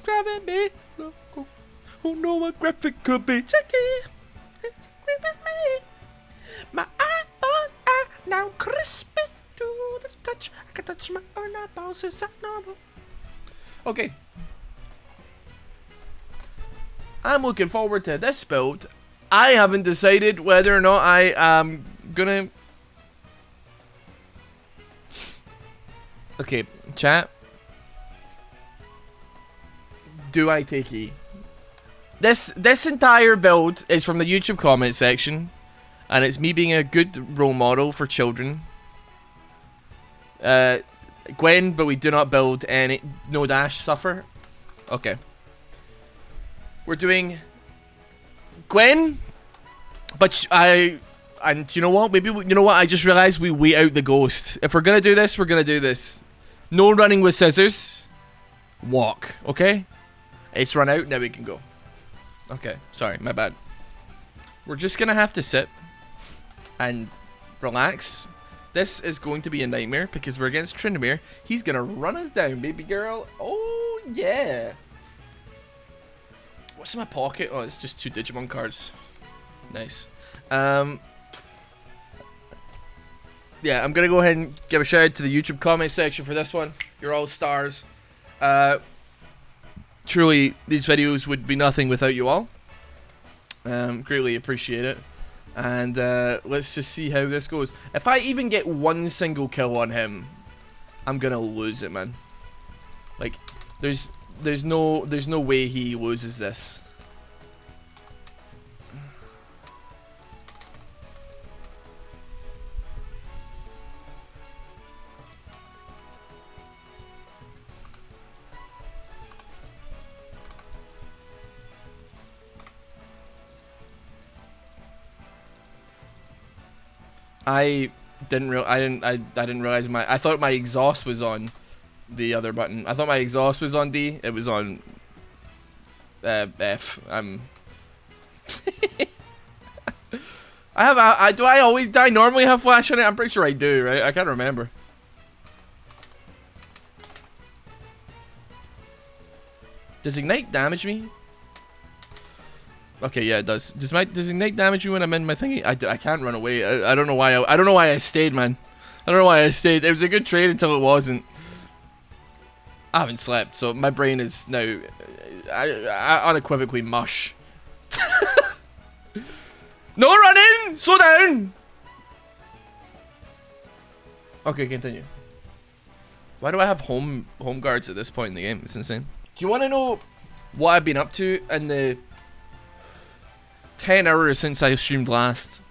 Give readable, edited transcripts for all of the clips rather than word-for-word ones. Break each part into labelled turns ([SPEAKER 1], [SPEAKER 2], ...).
[SPEAKER 1] driving me loco. Who know what graphic could be? Check it. It's gripping me. My eyeballs are now crispy to the touch. I can touch my own eyeballs. Is that normal? Okay. I'm looking forward to this build. I haven't decided whether or not I am gonna... Okay, chat. Do I take E? This entire build is from the YouTube comment section, and it's me being a good role model for children. Gwen, but we do not build any. No dash suffer. Okay. We're doing Gwen, but and you know what? Maybe you know what? I just realized we wait out the ghost. If we're gonna do this, we're gonna do this. No running with scissors. Walk. Okay. It's run out. Now we can go. Okay. Sorry, my bad. We're just gonna have to sit and relax. This is going to be a nightmare because we're against Tryndamere. He's gonna run us down, baby girl. Oh yeah. What's in my pocket? Oh, it's just 2 Digimon cards. Nice. Yeah, I'm gonna go ahead and give a shout out to the YouTube comment section for this one. You're all stars. Truly, these videos would be nothing without you all. Greatly appreciate it. And let's just see how this goes. If I even get one single kill on him, I'm gonna lose it, man. Like, there's no way he loses this. I didn't realize I thought my exhaust was on the other button. I thought my exhaust was on D. It was on F. Do I normally have flash on it? I'm pretty sure I do, right? I can't remember. Does Ignite damage me? Okay, yeah, it does. Does Ignite damage me when I'm in my thingy? I can't run away. I don't know why. I don't know why I stayed, man. I don't know why I stayed. It was a good trade until it wasn't. I haven't slept, so my brain is now I unequivocally mush. No running! Slow down! Okay, continue. Why do I have home guards at this point in the game? It's insane. Do you want to know what I've been up to in the 10 hours since I streamed last?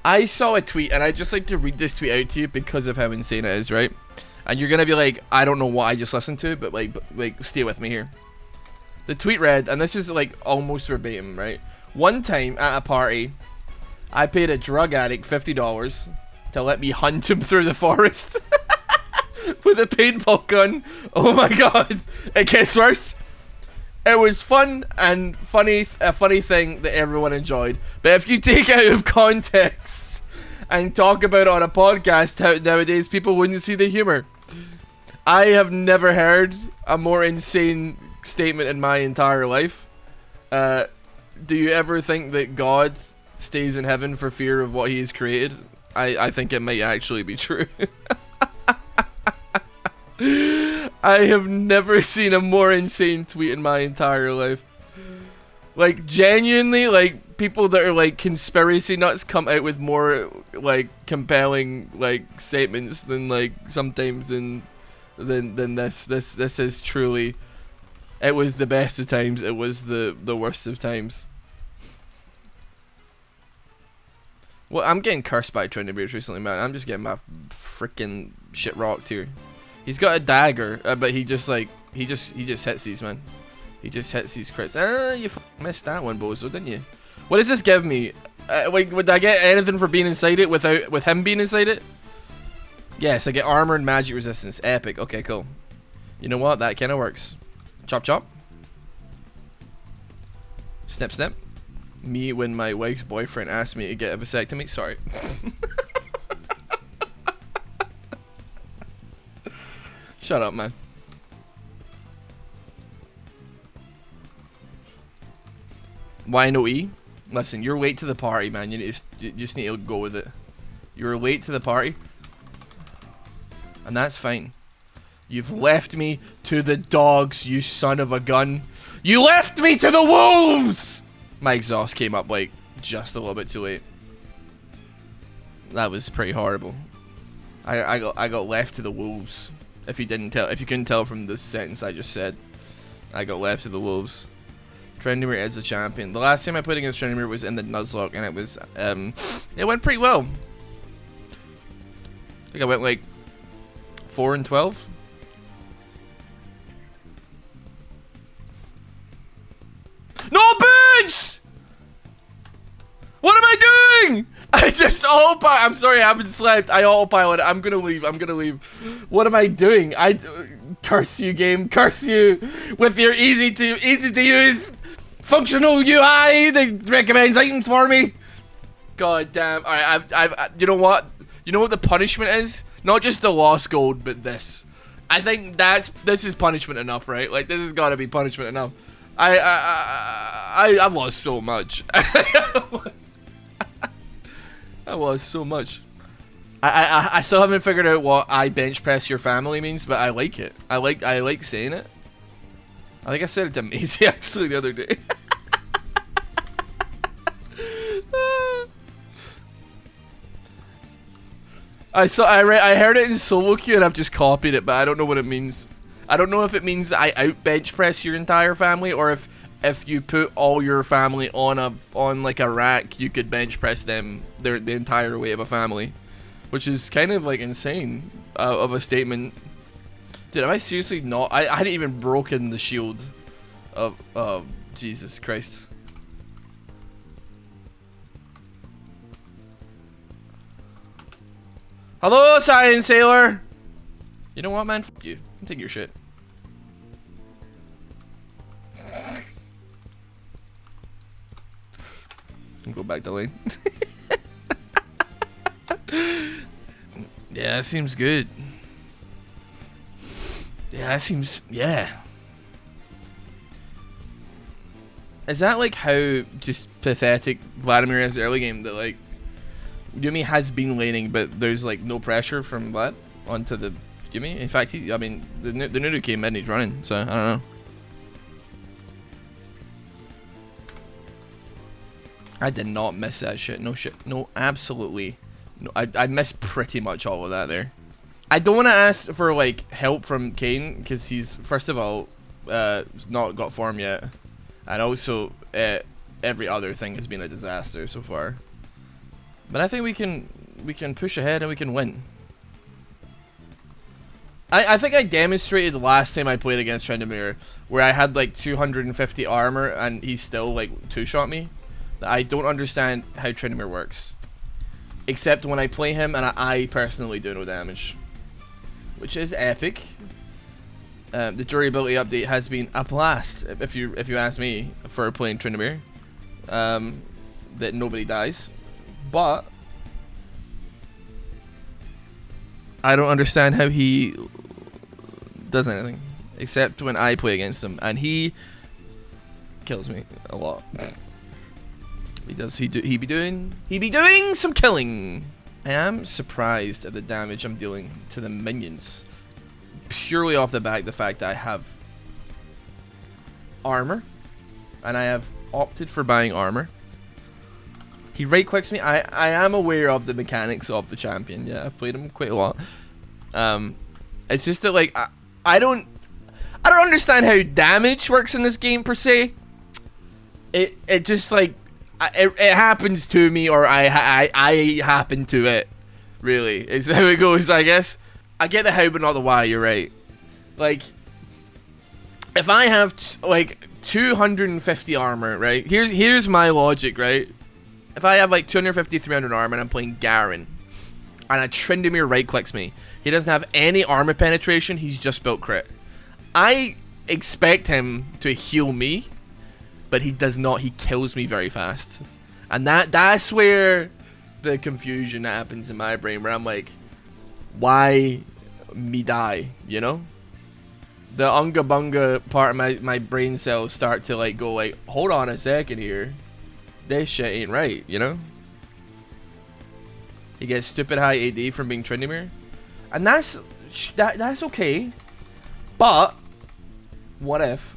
[SPEAKER 1] I saw a tweet, and I'd just like to read this tweet out to you because of how insane it is, right? And you're gonna be like, I don't know what I just listened to, but like stay with me here. The tweet read, and this is like almost verbatim, right? One time at a party, I paid a drug addict $50 to let me hunt him through the forest with a paintball gun. Oh my god, it gets worse. It was fun and a funny thing that everyone enjoyed. But if you take it out of context and talk about it on a podcast, how nowadays people wouldn't see the humor. I have never heard a more insane statement in my entire life. Do you ever think that God stays in heaven for fear of what he's created? I think it might actually be true. I have never seen a more insane tweet in my entire life. Like, genuinely, like, people that are, like, conspiracy nuts come out with more, like, compelling, like, statements than, like, sometimes than this. This is truly... It was the best of times. It was the worst of times. Well, I'm getting cursed by Tryndamere recently, man. I'm just getting my freaking shit rocked here. He's got a dagger, but he just hits these, man. He just hits these crits. You missed that one, bozo, didn't you? What does this give me? Wait, would I get anything for being inside it with him being inside it? Yes, I get armor and magic resistance. Epic. Okay, cool. You know what? That kind of works. Chop chop. Snip snip. Me when my wife's boyfriend asked me to get a vasectomy. Sorry. Shut up, man. Why no E? Listen, you're late to the party, man. You just need to go with it. You're late to the party. And that's fine. You've left me to the dogs, you son of a gun. You left me to the wolves! My exhaust came up, like, just a little bit too late. That was pretty horrible. I got left to the wolves. If you couldn't tell from the sentence I just said. I got left to the wolves. Trendemir is a champion. The last time I played against Trendemir was in the Nuzlocke, and it was, it went pretty well. I think I went like 4-12. No boots! What am I doing? I just autopilot. I'm sorry, I haven't slept. I autopilot. I'm gonna leave. I'm gonna leave. What am I doing? Curse you, game. Curse you with your easy to use functional UI that recommends items for me. God damn. All right, I've you know what? You know what the punishment is? Not just the lost gold, but this. I think this is punishment enough, right? Like, this has got to be punishment enough. I've lost so much. I lost so much. I still haven't figured out what I bench press your family means, but I like it. I like saying it. I think I said it to Maisie actually the other day. I heard it in solo queue and I've just copied it, but I don't know what it means. I don't know if it means I out bench press your entire family, or if you put all your family on like a rack, you could bench press them the entire weight of a family, which is kind of like insane of a statement. Dude, have I seriously not? I hadn't even broken the shield of Jesus Christ. Hello, Science Sailor. You know what, man? Fuck you. Take your shit. Go back to lane. Yeah, that seems good. Yeah, that seems... yeah. Is that like how just pathetic Vladimir is early game, that like Yumi has been laning, but there's like no pressure from Vlad onto the Yumi? In fact, I mean, the Nunu came in and he's running, so I don't know. I did not miss that shit. No shit. No, absolutely. No, I missed pretty much all of that there. I don't want to ask for like help from Kane, because he's, first of all, not got form yet, and also every other thing has been a disaster so far. But I think we can push ahead and we can win. I think I demonstrated last time I played against Trendemir, where I had like 250 armor and he still like two-shot me. I don't understand how Trendemir works, except when I play him and I personally do no damage, which is epic. The durability update has been a blast, if you ask me, for playing Trendemir. That nobody dies, but I don't understand how he does anything, except when I play against him, and he kills me a lot. He be doing some killing. I am surprised at the damage I'm dealing to the minions, purely off the back the fact that I have armor, and I have opted for buying armor. He right clicks me. I am aware of the mechanics of the champion. Yeah, I've played him quite a lot. It's just that like I don't understand how damage works in this game per se. It just like it happens to me, or I happen to it. Really, is how it goes, I guess. I get the how, but not the why. You're right. Like, if I have like 250 armor, right? Here's my logic, right? If I have like 250, 300 armor and I'm playing Garen, and a Trendemir right clicks me, he doesn't have any armor penetration. He's just built crit. I expect him to heal me, but he does not. He kills me very fast, and that's where the confusion happens in my brain, where I'm like, why me die? You know, the unga bunga part of my brain cells start to like go like, hold on a second here. This shit ain't right, you know? He gets stupid high AD from being Tryndamere. And that's okay. But what if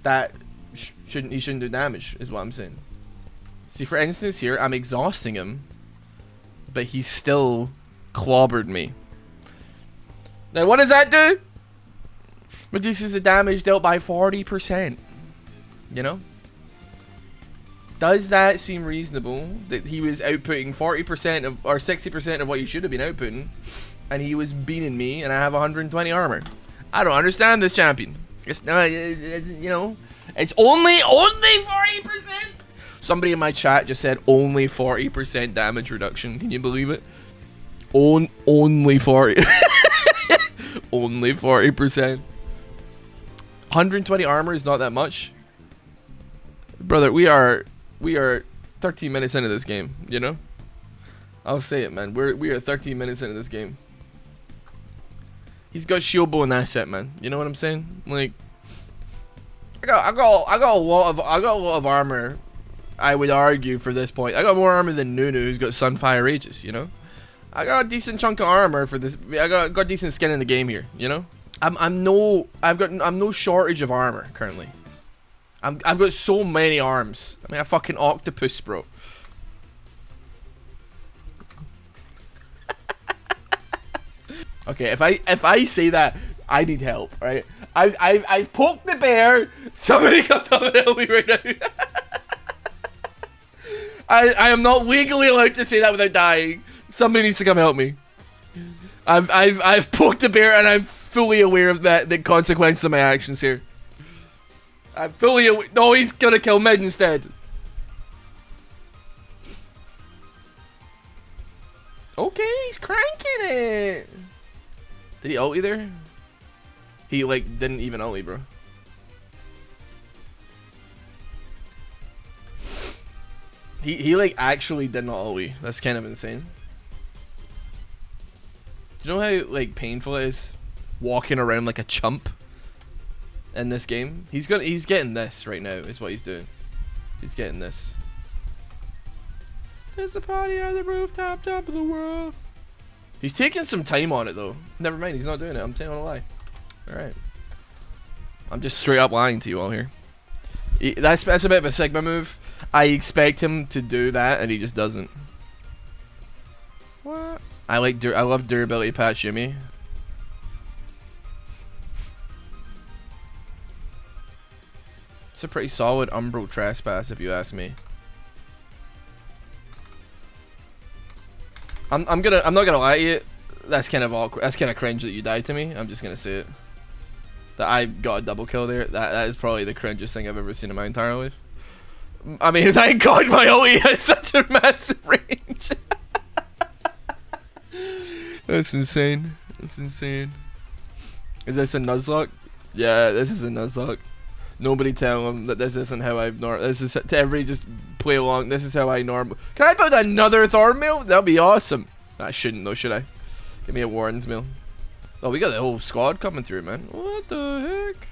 [SPEAKER 1] that he shouldn't do damage, is what I'm saying. See, for instance here, I'm exhausting him, but he still clobbered me. Now what does that do? Reduces the damage dealt by 40%. You know? Does that seem reasonable that he was outputting 40% of, or 60% of what he should have been outputting, and he was beating me, and I have 120 armor? I don't understand this champion. It's not, you know, it's only 40%. Somebody in my chat just said only 40% damage reduction. Can you believe it? Only 40. Only 40%. 120 armor is not that much, brother. We are 13 minutes into this game, you know? I'll say it, man. We are 13 minutes into this game. He's got shield bow and asset, man. You know what I'm saying? Like, I got a lot of armor. I would argue for this point. I got more armor than Nunu, who's got Sunfire Aegis, you know? I got a decent chunk of armor for this. I got decent skin in the game here, you know? I'm no shortage of armor currently. I've got so many arms. I mean, a fucking octopus, bro. Okay, if I say that, I need help, right? I've poked the bear. Somebody come up and help me right now. I am not legally allowed to say that without dying. Somebody needs to come help me. I've poked the bear, and I'm fully aware of the consequences of my actions here. I'm fully aware. No, he's gonna kill mid instead. Okay, he's cranking it. Did he ulti there? He like didn't even ulti, bro. He like actually did not ulti. That's kind of insane. Do you know how like painful it is walking around like a chump in this game? He's getting this right now is what he's doing. He's getting this. There's a party on the rooftop, top of the world. He's taking some time on it though. Never mind, he's not doing it. I'm telling a lie. Alright. I'm just straight up lying to you all here. That's a bit of a Sigma move. I expect him to do that and he just doesn't. What? I love durability patch Jimmy. It's a pretty solid Umbral trespass if you ask me. I'm not gonna lie to you. That's kind of awkward. That's kind of cringe that you died to me. I'm just gonna say it. That I got a double kill there. That is probably the cringiest thing I've ever seen in my entire life. I mean, thank God my ulti has such a massive range. That's insane. That's insane. Is this a Nuzlocke? Yeah, this is a Nuzlocke. Nobody tell him that this isn't how I this is to everybody just play along. This is how I normal. Can I build another thorn meal? That'd be awesome. I shouldn't though, should I? Give me a Warren's meal. Oh, we got the whole squad coming through, man. What the heck?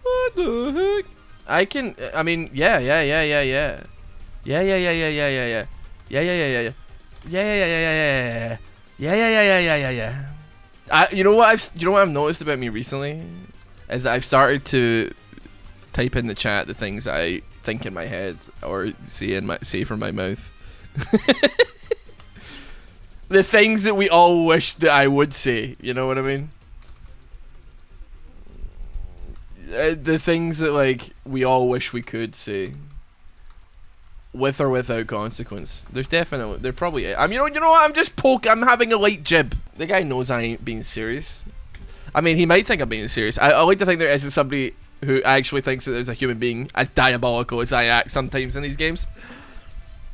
[SPEAKER 1] What the heck? I can. I mean, yeah. Yeah. You know what I've noticed about me recently is that I've started to type in the chat the things I think in my head or say from my mouth. The things that we all wish that I would say, you know what I mean? The things that like we all wish we could say, with or without consequence. There probably. You know what? I'm having a light jib. The guy knows I ain't being serious. I mean, he might think I'm being serious. I like to think there isn't somebody who actually thinks that there's a human being as diabolical as I act sometimes in these games.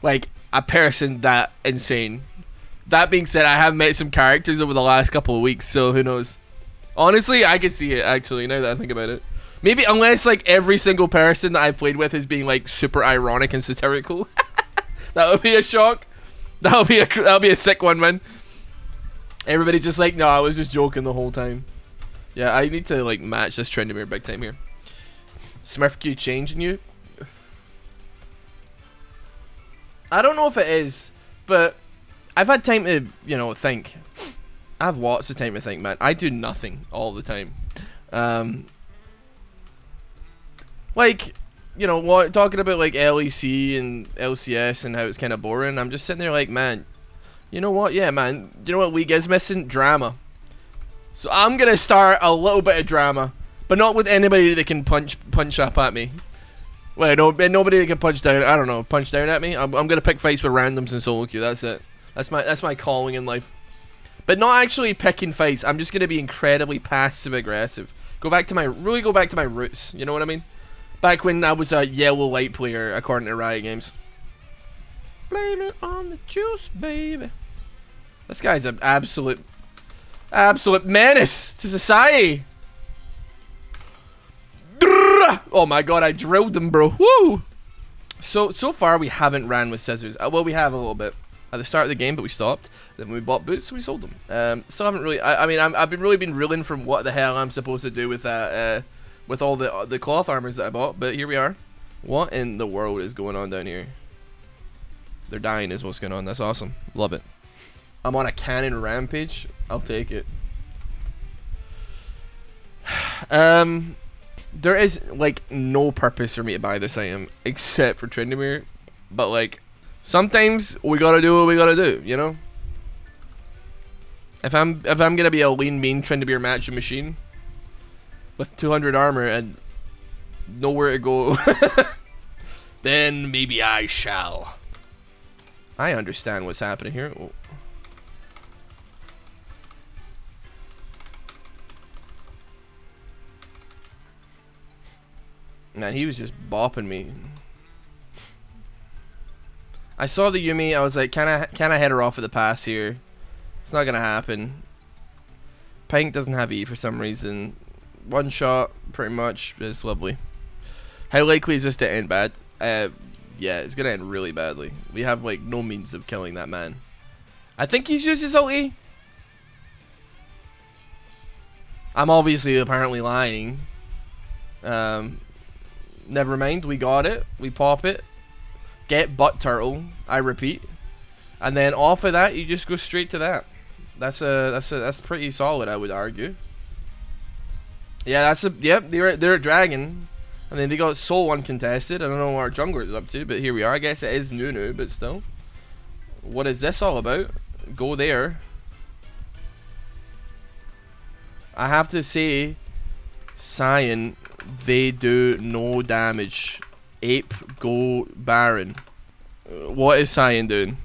[SPEAKER 1] Like a person that insane. That being said, I have met some characters over the last couple of weeks, so who knows? Honestly, I can see it actually now that I think about it. Maybe unless like every single person that I played with is being like super ironic and satirical. That would be a shock. That'll be a sick one, man. Everybody's just like, no, I was just joking the whole time. Yeah, I need to like match this Tryndamere big time here. SmurfQ changing you? I don't know if it is, but I've had time to, you know, think. I have lots of time to think, man. I do nothing all the time. Like, you know, what, talking about like LEC and LCS and how it's kind of boring. I'm just sitting there like, man, you know what? Yeah, man. You know what League is missing? Drama. So I'm gonna start a little bit of drama, but not with anybody that can punch up at me. Well, no, nobody that can punch down. I don't know, punch down at me. I'm gonna pick fights with randoms in solo queue. That's it. That's my calling in life. But not actually picking fights. I'm just gonna be incredibly passive aggressive. Go back to my roots. You know what I mean? Back when I was a yellow light player, according to Riot Games. Blame it on the juice, baby. This guy's an absolute menace to society. Oh my god, I drilled him, bro. Woo! So far we haven't ran with scissors. Well, we have a little bit at the start of the game, but we stopped. Then we bought boots, so we sold them. Still haven't really. I mean, I've been reeling from what the hell I'm supposed to do with that. With all the cloth armors that I bought, but here we are. What in the world is going on down here? They're dying is what's going on. That's awesome. Love it. I'm on a cannon rampage. I'll take it. There is like no purpose for me to buy this item except for Tryndamere, but like sometimes we gotta do what we gotta do, you know. If I'm gonna be a lean mean Tryndamere matching machine with 200 armor and nowhere to go, then maybe I shall. I understand what's happening here. Oh. Man, he was just bopping me. I saw the Yumi. I was like, can I head her off at the pass here? It's not gonna happen. Pink doesn't have E for some reason. One shot, pretty much. It's lovely. How likely is this to end bad? Yeah, it's gonna end really badly. We have like no means of killing that man. I think he's used his ulti. I'm obviously apparently lying. Never mind, we got it. We pop it. Get butt turtle. I repeat. And then off of that, you just go straight to that. That's pretty solid, I would argue. Yeah, yep. They're a dragon, and then they got soul uncontested. I don't know what our jungler is up to, but here we are. I guess it is Nunu, but still. What is this all about? Go there. I have to say, Cyan, they do no damage. Ape, go Baron. What is Cyan doing?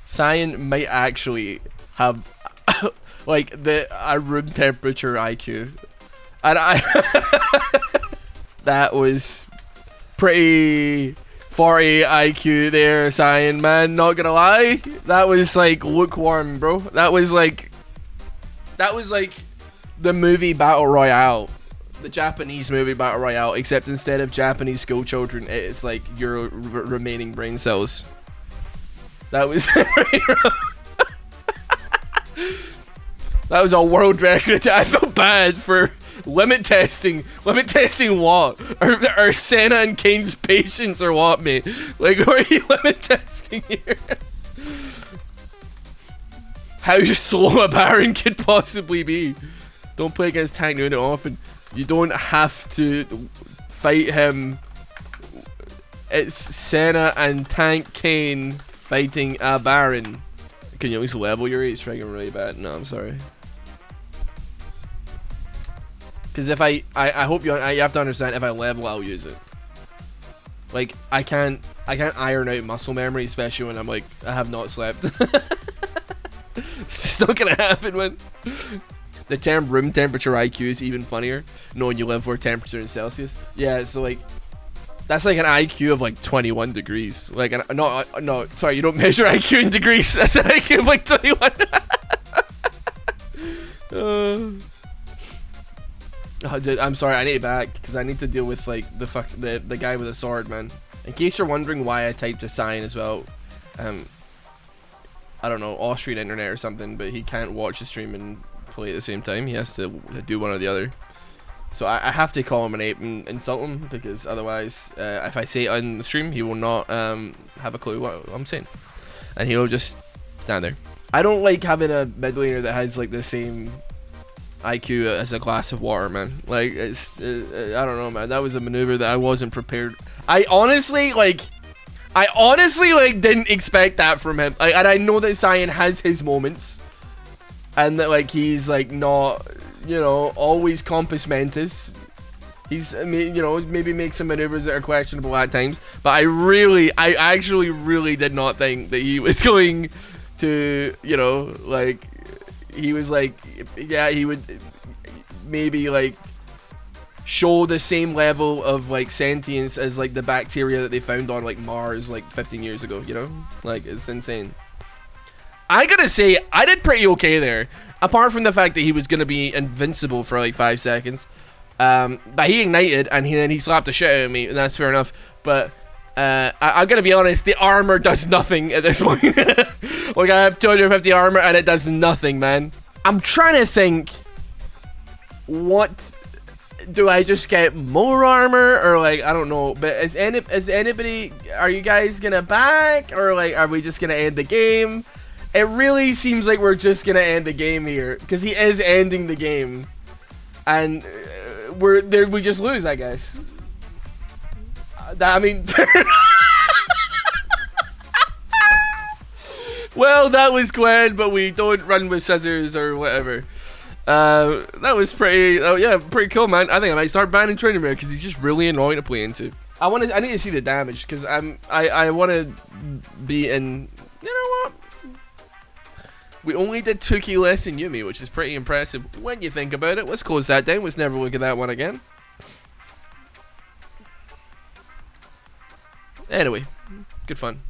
[SPEAKER 1] Cyan might actually have like a room temperature IQ, and that was pretty 40 IQ there, Cyan, man. Not gonna lie, that was like lukewarm, bro. That was like the movie Battle Royale, the Japanese movie Battle Royale, except instead of Japanese school children, it's like your remaining brain cells. That was that was a world record. I felt bad for limit testing. Limit testing what? Are Senna and Kane's patience or what, mate? Like, what are you limit testing here? How slow a Baron could possibly be. Don't play against Tank Nunu often. You don't have to fight him. It's Senna and Tank Kane fighting a Baron. Can you at least level your H dragon really bad? No, I'm sorry. Because if I hope you have to understand, if I level, I'll use it. Like, I can't iron out muscle memory, especially when I'm like, I have not slept. It's just not gonna happen, man. The term room temperature IQ is even funnier, knowing you live for temperature in Celsius. Yeah, so like, that's like an IQ of like 21 degrees. Like, no, sorry, you don't measure IQ in degrees. That's an IQ of like 21. Oh, dude, I'm sorry, I need it back because I need to deal with like the guy with a sword, man. In case you're wondering why I typed a sign as well, I don't know, Austrian internet or something, but he can't watch the stream and play at the same time. He has to do one or the other. So I have to call him an ape and insult him, because otherwise, if I say it on the stream, he will not have a clue what I'm saying, and he'll just stand there. I don't like having a mid laner that has like the same IQ as a glass of water, man. Like, it's I don't know, man. That was a maneuver that I wasn't prepared. I honestly didn't expect that from him. Like, and I know that Cyan has his moments, and that like he's like not, you know, always compos mentis. He's, you know, maybe makes some maneuvers that are questionable at times. But I actually really did not think that he was going to, you know, like, he was like, yeah, he would maybe like show the same level of like sentience as like the bacteria that they found on like Mars like 15 years ago, you know? Like, it's insane. I gotta say, I did pretty okay there, apart from the fact that he was gonna be invincible for like 5 seconds. But he ignited and then he slapped the shit out of me, and that's fair enough. But I'm gonna be honest, the armor does nothing at this point. Like, I have 250 armor and it does nothing, man. I'm trying to think, what do I just get more armor, or like, I don't know. But is anybody, are you guys gonna back, or like, are we just gonna end the game? It really seems like we're just gonna end the game here, because he is ending the game, and we just lose, I guess. I mean, well, that was Gwen, but we don't run with scissors or whatever. That was pretty, yeah, pretty cool, man. I think I might start banning Trainer Man, because he's just really annoying to play into. I need to see the damage, because I want to be in, you know what? We only did 2k less than Yumi, which is pretty impressive when you think about it. Let's close that down. Let's never look at that one again. Anyway, good fun.